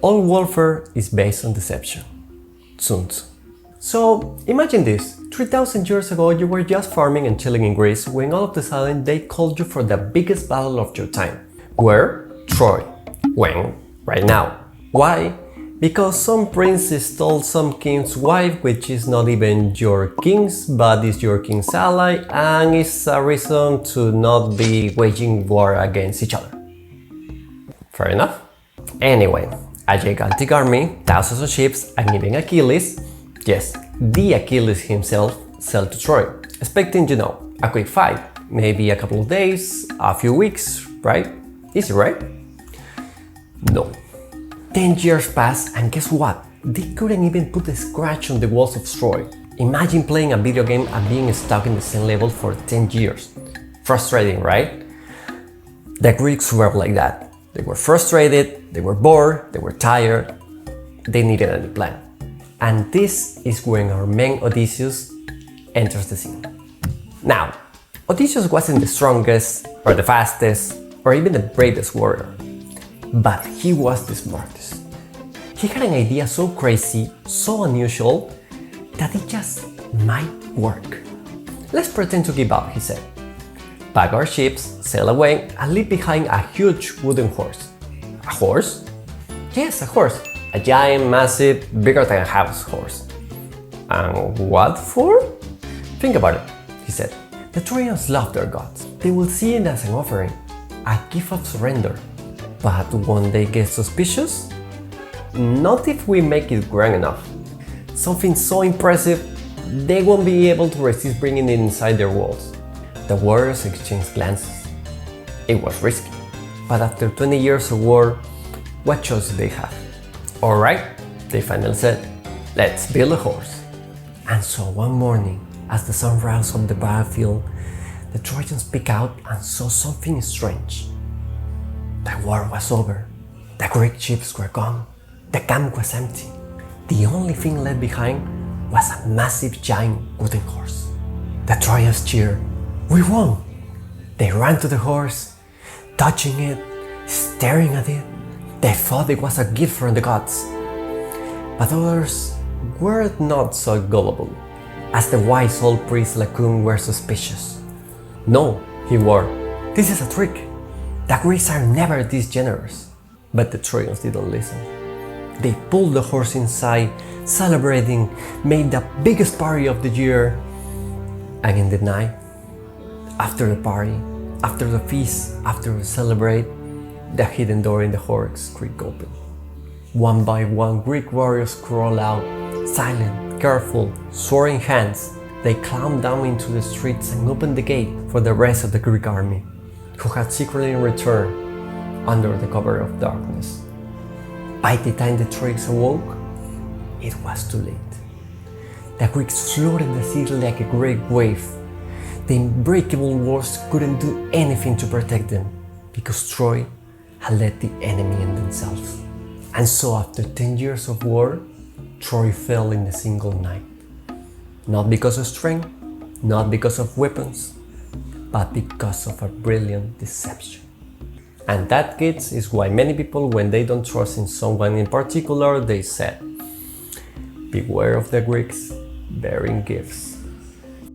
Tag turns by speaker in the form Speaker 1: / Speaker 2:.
Speaker 1: All warfare is based on deception. Sun Tzu. So imagine this, 3000 years ago you were just farming and chilling in Greece when all of a sudden they called you for the biggest battle of your time. Where? Troy. When? Right now. Why? Because some prince stole some king's wife, which is not even your king's, but is your king's ally, and is a reason to not be waging war against each other. Fair enough? Anyway, a gigantic army, thousands of ships, and even Achilles, yes, the Achilles himself, sailed to Troy, expecting, a quick fight, maybe a couple of days, a few weeks, right? Easy, right? No. 10 years passed, and guess what? They couldn't even put a scratch on the walls of Troy. Imagine playing a video game and being stuck in the same level for 10 years. Frustrating, right? The Greeks were like that. They were frustrated, they were bored, they were tired, they needed a new plan. And this is when our man Odysseus enters the scene. Now, Odysseus wasn't the strongest, or the fastest, or even the bravest warrior. But he was the smartest. He had an idea so crazy, so unusual, that it just might work. Let's pretend to give up, he said. Pack our ships, sail away, and leave behind a huge wooden horse. A horse? Yes, a horse. A giant, massive, bigger than a house horse. And what for? Think about it, he said. The Trojans love their gods. They will see it as an offering, a gift of surrender. But won't they get suspicious? Not if we make it grand enough. Something so impressive, they won't be able to resist bringing it inside their walls. The warriors exchanged glances. It was risky, but after 20 years of war, what choice did they have? Alright, they finally said, let's build a horse. And so one morning, as the sun rose on the battlefield, the Trojans peeked out and saw something strange. The war was over. The Greek ships were gone. The camp was empty. The only thing left behind was a massive giant wooden horse. The Trojans cheered. We won! They ran to the horse, touching it, staring at it. They thought it was a gift from the gods. But others were not so gullible, as the wise old priest Laocoon were suspicious. No, he swore, this is a trick. The Greeks are never this generous. But the Trojans didn't listen. They pulled the horse inside, celebrating, made the biggest party of the year. And in the night, after the party, after the feast, after we celebrate, the hidden door in the horse creaked open. One by one, Greek warriors crawled out, silent, careful, sword in hands. They climbed down into the streets and opened the gate for the rest of the Greek army, who had secretly returned under the cover of darkness. By the time the Trojans awoke, it was too late. The Greeks floated in the sea like a great wave. The unbreakable walls couldn't do anything to protect them, because Troy had let the enemy in themselves. And so after 10 years of war, Troy fell in a single night. Not because of strength, not because of weapons, but because of a brilliant deception. And that, kids, is why many people, when they don't trust in someone in particular, they said, beware of the Greeks bearing gifts.